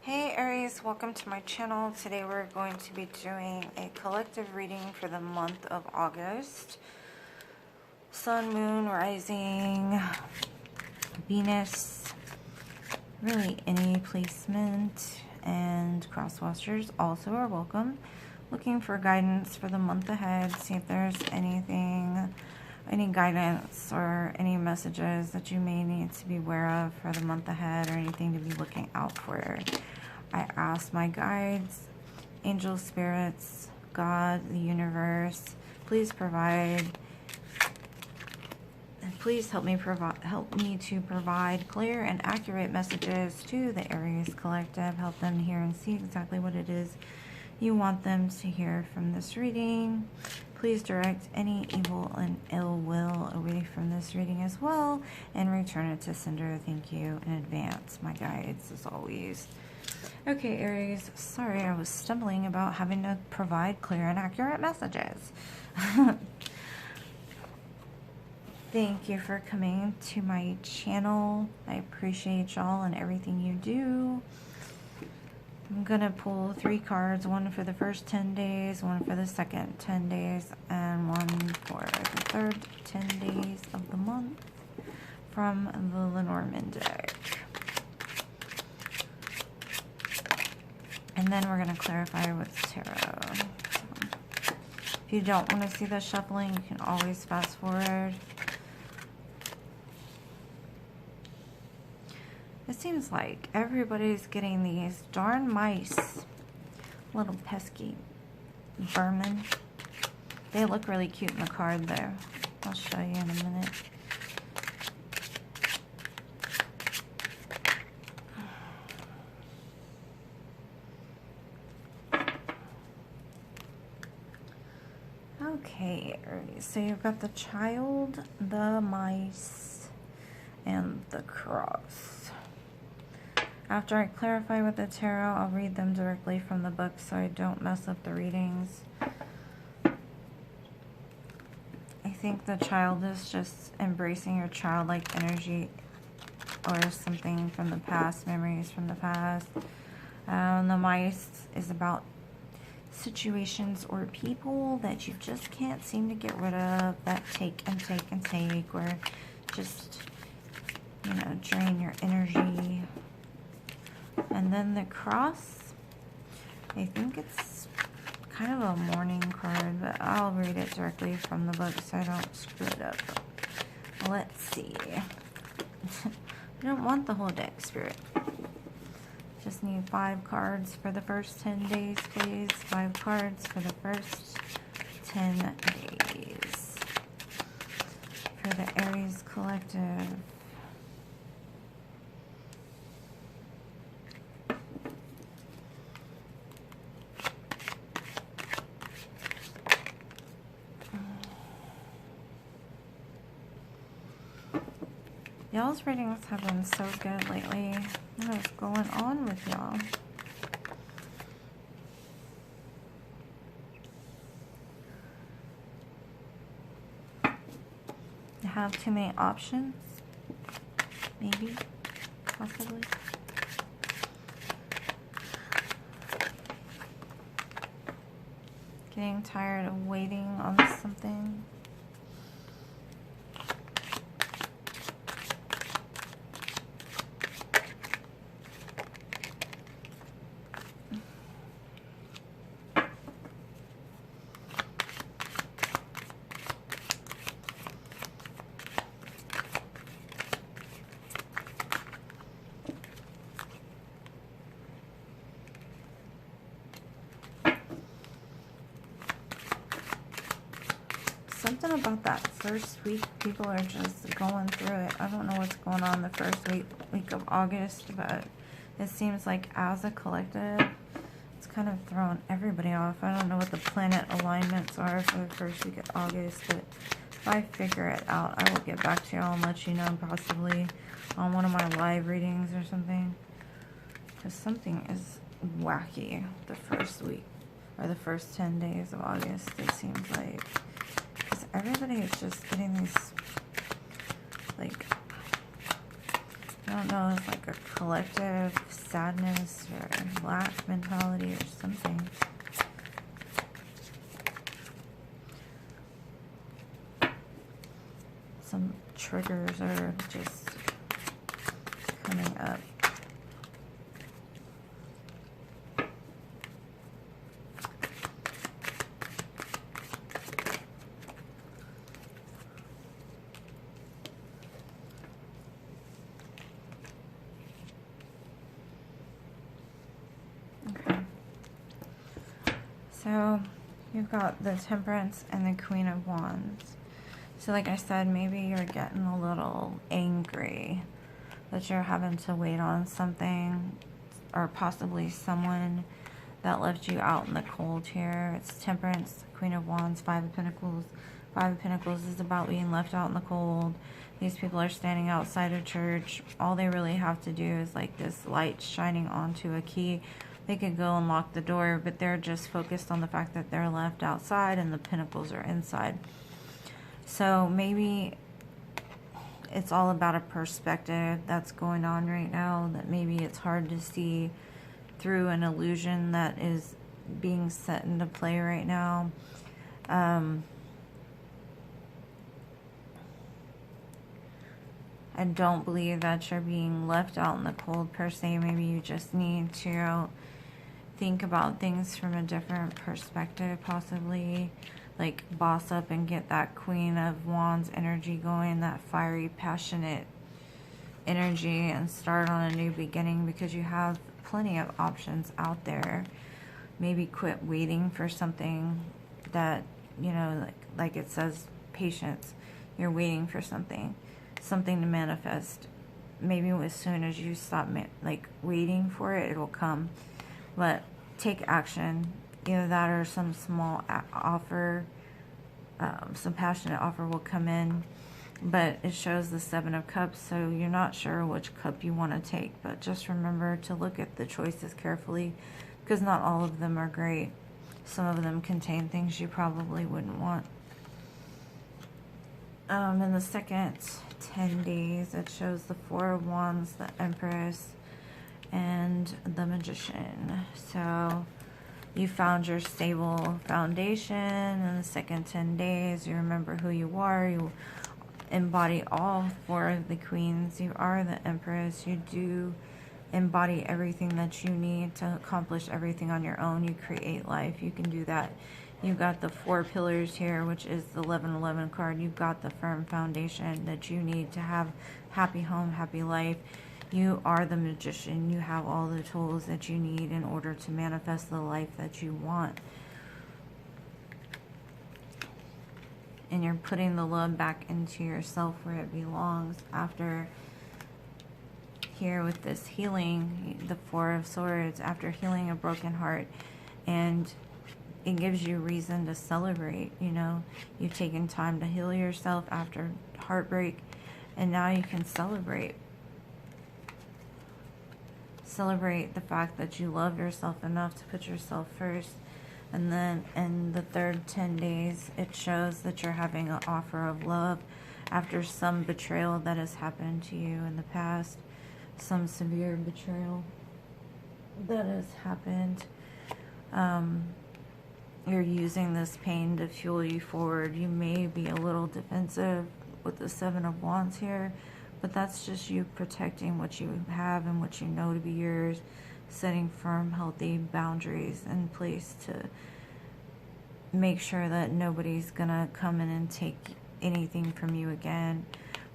Hey Aries, welcome to my channel. Today we're going to be doing a collective reading for the month of August. Sun, Moon, Rising, Venus, really any placement, and cross watchers also are welcome. Looking for guidance for the month ahead. See if there's anything, any guidance or any messages that you may need to be aware of for the month ahead, or anything to be looking out for. I ask my guides, angel spirits, God, the universe, please provide, and please help me to provide clear and accurate messages to the Aries collective. Help them hear and see exactly what it is you want them to hear from this reading. Please direct any evil and ill will away from this reading as well, and return it to sender. Thank you in advance, my guides, as always. Okay, Aries, sorry I was stumbling about having to provide clear and accurate messages. Thank you for coming to my channel. I appreciate y'all and everything you do. I'm going to pull 3 cards, one for the first 10 days, one for the second 10 days, and one for the third 10 days of the month from the Lenormand deck. And then we're going to clarify with tarot. So, if you don't want to see the shuffling, you can always fast forward. It seems like everybody's getting these darn mice. Little pesky vermin. They look really cute in the card though. I'll show you in a minute. Okay, so you've got the child, the mice, and the cross. After I clarify with the tarot, I'll read them directly from the book so I don't mess up the readings. I think the child is just embracing your childlike energy or something from the past, memories from the past. The mice is about situations or people that you just can't seem to get rid of, that take and take and take, or just, you know, drain your energy. And then the cross, I think it's kind of a mourning card, but I'll read it directly from the book so I don't screw it up. Let's see. I don't want the whole deck, Spirit. Just need 5 cards for the first 10 days, please. 5 cards for the first 10 days. For the Aries collective. Y'all's readings have been so good lately. What is going on with y'all? You have too many options? Maybe? Possibly? Getting tired of waiting on something? Something about that first week, people are just going through it. I don't know what's going on the first week of August, but it seems like as a collective, it's kind of throwing everybody off. I don't know what the planet alignments are for the first week of August, but if I figure it out, I will get back to y'all and let you know, possibly on one of my live readings or something. Because something is wacky the first week, or the first 10 days of August, it seems like. Everybody is just getting these, like, I don't know, it's like a collective sadness or lack mentality or something. Some triggers are just coming up. Okay. So you've got the Temperance and the Queen of Wands. So like I said, maybe you're getting a little angry that you're having to wait on something, or possibly someone that left you out in the cold here. It's Temperance, Queen of Wands, Five of Pentacles. Five of Pentacles is about being left out in the cold. These people are standing outside a church. All they really have to do is like this light shining onto a key. They could go and lock the door, but they're just focused on the fact that they're left outside and the pentacles are inside. So maybe it's all about a perspective that's going on right now, that maybe it's hard to see through an illusion that is being set into play right now. I don't believe that you're being left out in the cold per se. Maybe you just need to think about things from a different perspective, possibly. Like boss up and get that Queen of Wands energy going, that fiery, passionate energy, and start on a new beginning, because you have plenty of options out there. Maybe quit waiting for something that, you know, like it says, patience. You're waiting for something to manifest. Maybe as soon as you stop waiting for it, it'll come. But take action. Either that or some small offer, some passionate offer will come in. But it shows the Seven of Cups, so you're not sure which cup you want to take. But just remember to look at the choices carefully, because not all of them are great. Some of them contain things you probably wouldn't want. In the second 10 days, it shows the Four of Wands, the Empress, and the Magician. So you found your stable foundation in the second 10 days. You remember who you are. You embody all four of the queens. You are the Empress. You do embody everything that you need to accomplish everything on your own. You create life. You can do that. You've got the four pillars here, which is the 1111 card. You've got the firm foundation that you need to have happy home, happy life. You are the Magician. You have all the tools that you need in order to manifest the life that you want. And you're putting the love back into yourself where it belongs after here with this healing, the Four of Swords, after healing a broken heart. And it gives you reason to celebrate. You know, you've taken time to heal yourself after heartbreak, and now you can celebrate. Celebrate the fact that you love yourself enough to put yourself first. And then in the third 10 days, it shows that you're having an offer of love after some betrayal that has happened to you in the past. Some severe betrayal that has happened. You're using this pain to fuel you forward. You may be a little defensive with the Seven of Wands here, but that's just you protecting what you have and what you know to be yours, setting firm, healthy boundaries in place to make sure that nobody's gonna come in and take anything from you again.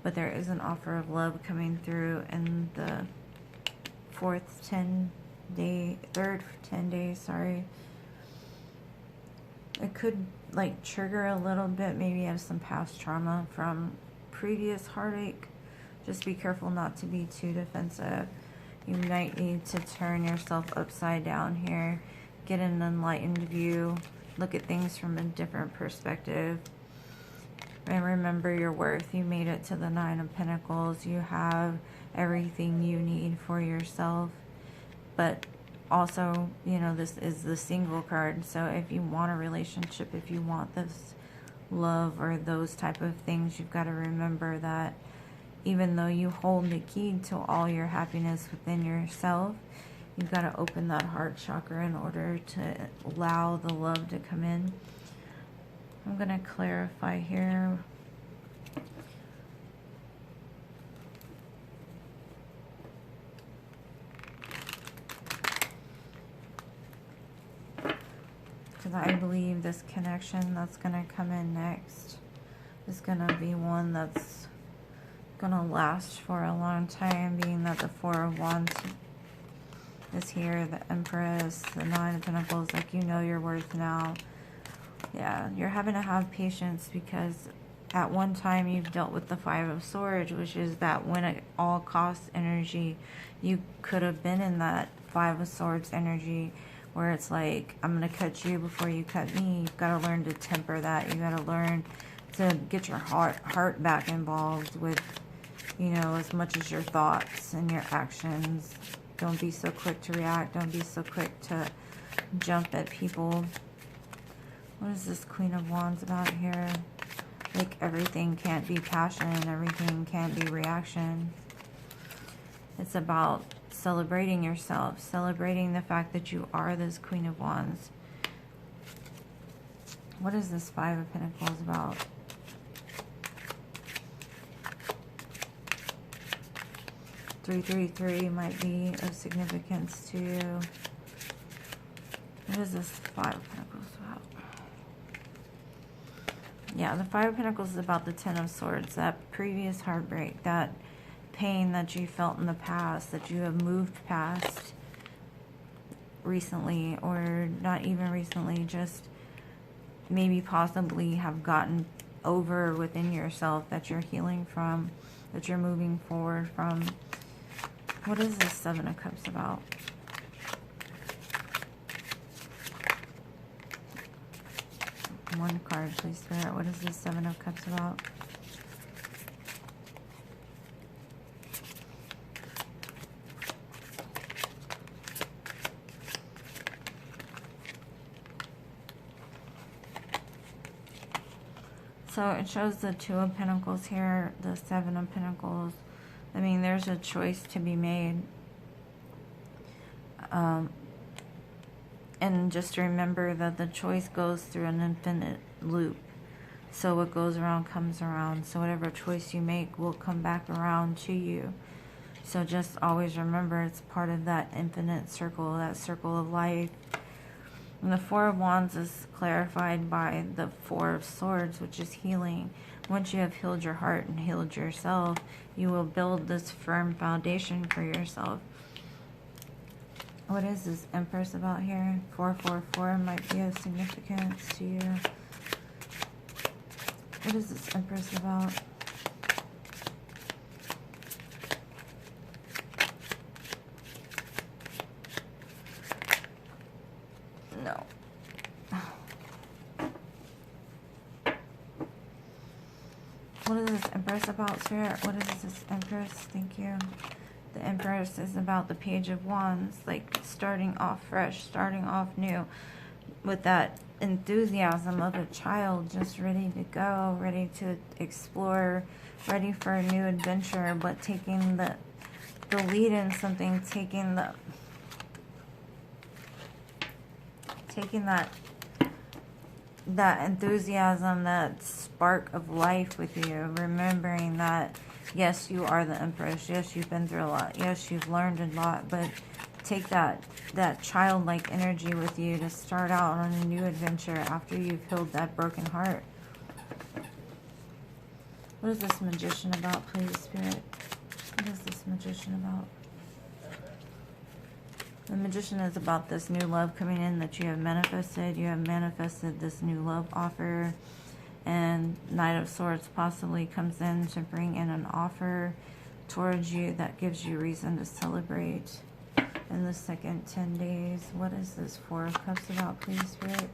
But there is an offer of love coming through in the third 10 days, sorry. It could like trigger a little bit, maybe you have some past trauma from previous heartache. Just be careful not to be too defensive. You might need to turn yourself upside down here, get an enlightened view, look at things from a different perspective, and remember your worth. You made it to the Nine of Pentacles. You have everything you need for yourself. But also, you know, this is the single card. So if you want a relationship, if you want this love or those type of things, you've got to remember that even though you hold the key to all your happiness within yourself, You've got to open that heart chakra in order to allow the love to come in. I'm going to clarify here. Because I believe this connection that's going to come in next is going to be one that's going to last for a long time, being that the Four of Wands is here, the Empress, the Nine of Pentacles, like, you know your worth now. Yeah, you're having to have patience because at one time you've dealt with the Five of Swords, which is that win at all costs energy. You could have been in that Five of Swords energy where it's like, I'm going to cut you before you cut me. You've got to learn to temper that. You've got to learn to get your heart back involved with, you know, as much as your thoughts and your actions. Don't be so quick to react. Don't be so quick to jump at people. What is this Queen of Wands about here? Like, everything can't be passion. Everything can't be reaction. It's about celebrating yourself. Celebrating the fact that you are this Queen of Wands. What is this Five of Pentacles about? Three might be of significance to you. What is this Five of Pentacles about? Yeah, the Five of Pentacles is about the Ten of Swords. That previous heartbreak, that pain that you felt in the past, that you have moved past recently, or not even recently, just maybe possibly have gotten over within yourself, that you're healing from, that you're moving forward from. What is this Seven of Cups about? One card, please, Spirit. What is this Seven of Cups about? So it shows the Two of Pentacles here, the Seven of Pentacles. I mean, there's a choice to be made. And just remember that the choice goes through an infinite loop. So what goes around comes around. So whatever choice you make will come back around to you. So just always remember it's part of that infinite circle, that circle of life. And the Four of Wands is clarified by the Four of Swords, which is healing. Once you have healed your heart and healed yourself, you will build this firm foundation for yourself. What is this Empress about here? 444 might be of significance to you. What is this Empress about? No. What is this Empress about, Spirit? What is this Empress? Thank you. The Empress is about the Page of Wands, like starting off fresh, starting off new, with that enthusiasm of a child, just ready to go, ready to explore, ready for a new adventure, but taking the lead in something, taking that enthusiasm, that spark of life with you, remembering that yes, you are the Empress. Yes, you've been through a lot. Yes, you've learned a lot. But take that childlike energy with you to start out on a new adventure after you've healed that broken heart. What is this Magician about, please, Spirit? What is this Magician about? The Magician is about this new love coming in that you have manifested. You have manifested this new love offer. And Knight of Swords possibly comes in to bring in an offer towards you that gives you reason to celebrate in the second 10 days. What is this Four of Cups about, please, Spirit?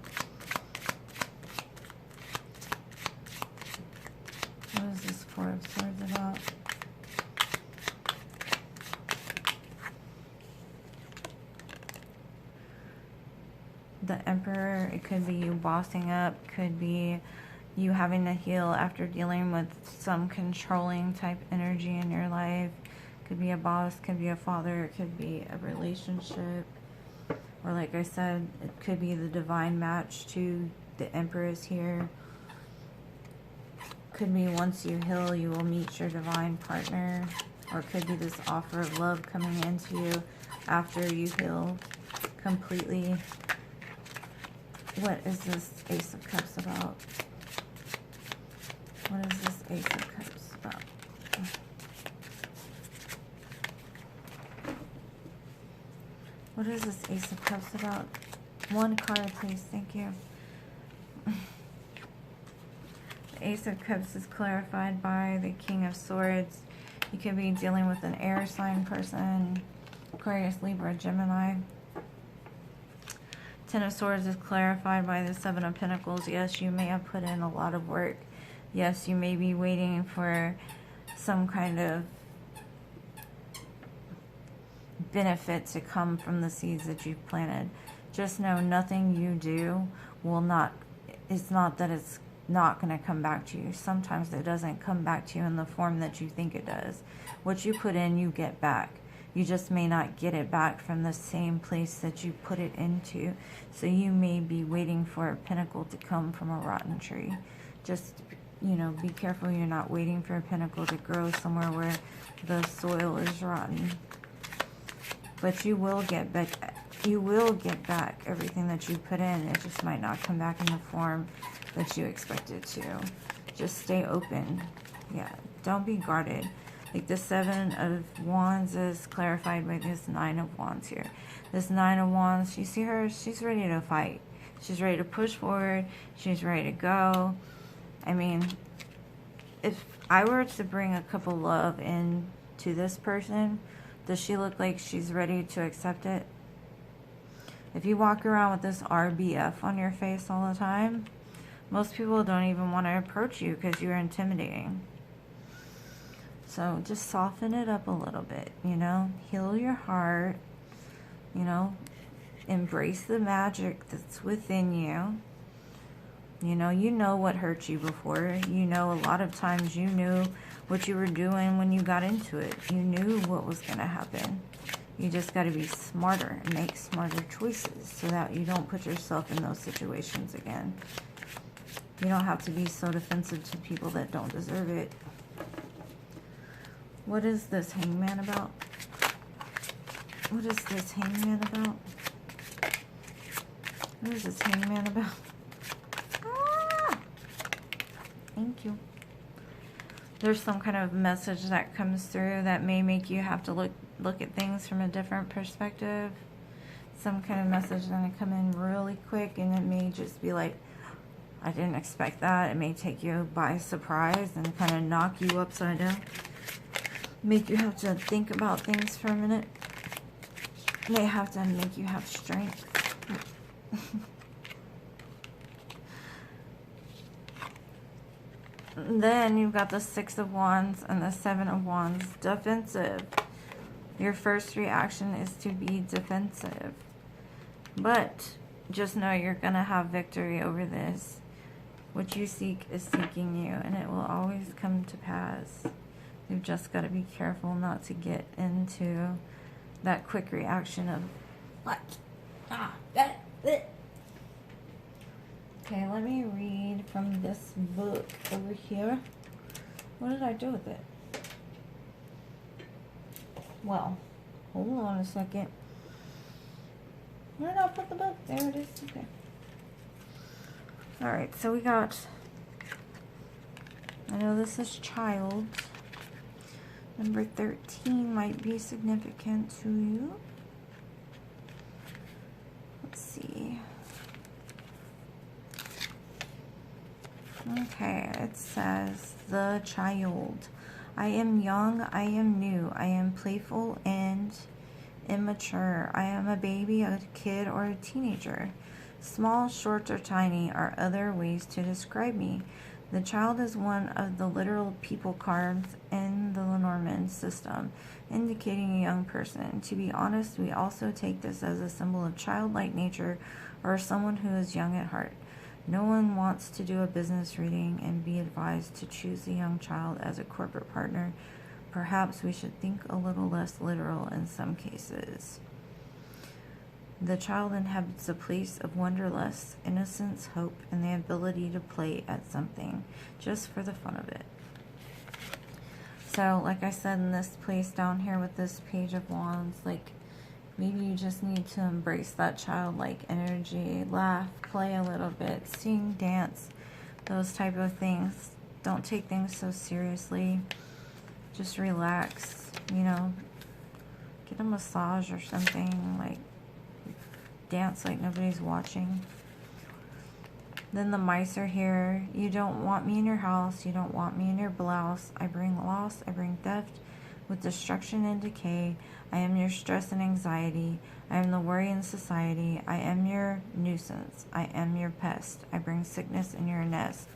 What is this Four of Swords about? The Emperor, it could be you bossing up, could be you having to heal after dealing with some controlling type energy in your life, Could be a boss, could be a father, it could be a relationship. Or like I said, it could be the divine match to the Empress here. Could be once you heal, you will meet your divine partner. Or it could be this offer of love coming into you after you heal completely. What is this Ace of Cups about? What is this Ace of Cups about? What is this Ace of Cups about? One card, please. Thank you. The Ace of Cups is clarified by the King of Swords. You could be dealing with an air sign person, Aquarius, Libra, Gemini. Ten of Swords is clarified by the Seven of Pentacles. Yes, you may have put in a lot of work. Yes, you may be waiting for some kind of benefit to come from the seeds that you've planted. Just know nothing you do will not, it's not that it's not going to come back to you. Sometimes it doesn't come back to you in the form that you think it does. What you put in, you get back. You just may not get it back from the same place that you put it into. So you may be waiting for a pinnacle to come from a rotten tree. Just, you know, be careful you're not waiting for a pinnacle to grow somewhere where the soil is rotten. But you will get back. You will get back everything that you put in. It just might not come back in the form that you expect it to. Just stay open. Yeah, don't be guarded. Like the Seven of Wands is clarified by this Nine of Wands here. This Nine of Wands, you see her, she's ready to fight. She's ready to push forward. She's ready to go. I mean, if I were to bring a cup of love in to this person, does she look like she's ready to accept it? If you walk around with this RBF on your face all the time, most people don't even want to approach you because you're intimidating. So just soften it up a little bit, you know, heal your heart, you know, embrace the magic that's within you. You know what hurt you before. You know, a lot of times you knew what you were doing when you got into it. You knew what was going to happen. You just got to be smarter and make smarter choices so that you don't put yourself in those situations again. You don't have to be so defensive to people that don't deserve it. What is this Hangman about? What is this Hangman about? What is this Hangman about? Ah! Thank you. There's some kind of message that comes through that may make you have to look at things from a different perspective. Some kind of message gonna come in really quick, and it may just be like, I didn't expect that. It may take you by surprise and kind of knock you upside down. Make you have to think about things for a minute. May have to make you have strength. Then you've got the Six of Wands and the Seven of Wands. Defensive. Your first reaction is to be defensive. But just know you're going to have victory over this. What you seek is seeking you, and it will always come to pass. You've just got to be careful not to get into that quick reaction of, what? Ah, got it. Okay, let me read from this book over here. What did I do with it? Well, hold on a second. Where did I put the book? There it is. Okay. Alright, so we got, I know this is child. Number 13 might be significant to you. Let's see. Okay, it says, the child. I am young, I am new, I am playful and immature. I am a baby, a kid, or a teenager. Small, short, or tiny are other ways to describe me. The child is one of the literal people cards in the Lenormand system, indicating a young person. To be honest, we also take this as a symbol of childlike nature or someone who is young at heart. No one wants to do a business reading and be advised to choose a young child as a corporate partner, perhaps we should think a little less literal in some cases. The child inhabits a place of wonderlust, innocence, hope, and the ability to play at something just for the fun of it. So, like I said, in this place down here with this Page of Wands, like, maybe you just need to embrace that childlike energy, laugh, play a little bit, sing, dance, those type of things. Don't take things so seriously. Just relax, you know, get a massage or something, like, dance like nobody's watching. Then the mice are here. You don't want me in your house. You don't want me in your blouse. I bring loss. I bring theft with destruction and decay. I am your stress and anxiety. I am the worry in society. I am your nuisance. I am your pest. I bring sickness in your nest.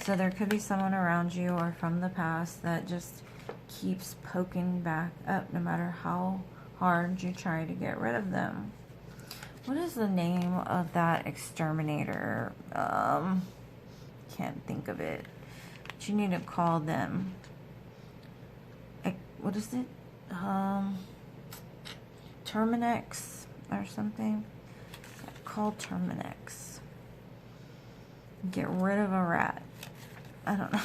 So there could be someone around you or from the past that just keeps poking back up no matter how hard you try to get rid of them. What is the name of that exterminator? Can't think of it. But you need to call them. What is it? Terminex or something. Call Terminex. Get rid of a rat. I don't know.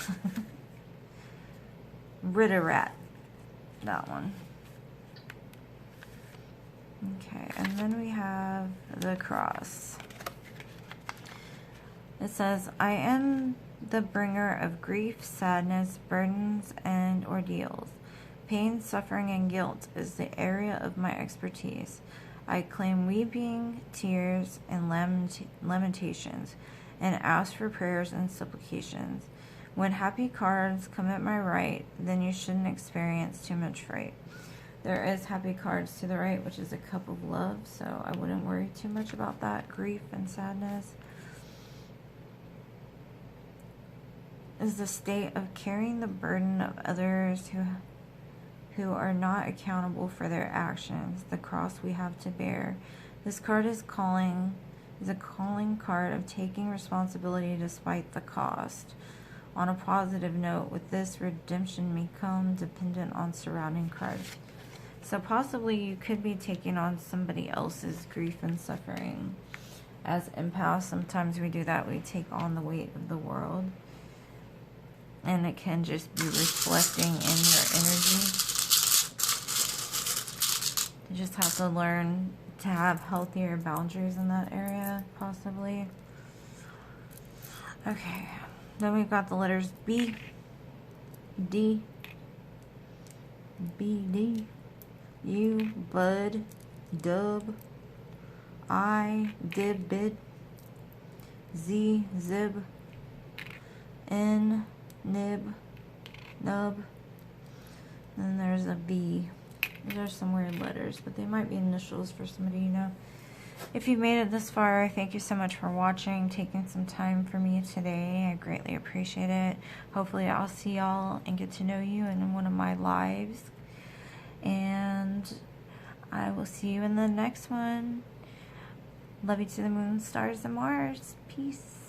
Rid a rat. That one. Okay, and then we have the cross. It says, I am the bringer of grief, sadness, burdens, and ordeals. Pain, suffering, and guilt is the area of my expertise. I claim weeping, tears, and lamentations, and ask for prayers and supplications. When happy cards come at my right, then you shouldn't experience too much fright. There is happy cards to the right, which is a cup of love, so I wouldn't worry too much about that. Grief and sadness is the state of carrying the burden of others who are not accountable for their actions, the cross we have to bear. This card is a calling card of taking responsibility despite the cost. On a positive note, with this, redemption may come dependent on surrounding cards. So possibly you could be taking on somebody else's grief and suffering. As empaths, sometimes we do that. We take on the weight of the world. And it can just be reflecting in your energy. You just have to learn to have healthier boundaries in that area, possibly. Okay. Then we've got the letters B, D, B, D, U, Bud, Dub, I, Dib, Bid, Z, Zib, N, Nib, Nub, and there's a V. These are some weird letters, but they might be initials for somebody you know. If you made it this far, thank you so much for watching, taking some time for me today. I greatly appreciate it. Hopefully I'll see y'all and get to know you in one of my lives. And I will see you in the next one. Love you to the moon, stars, and Mars. Peace.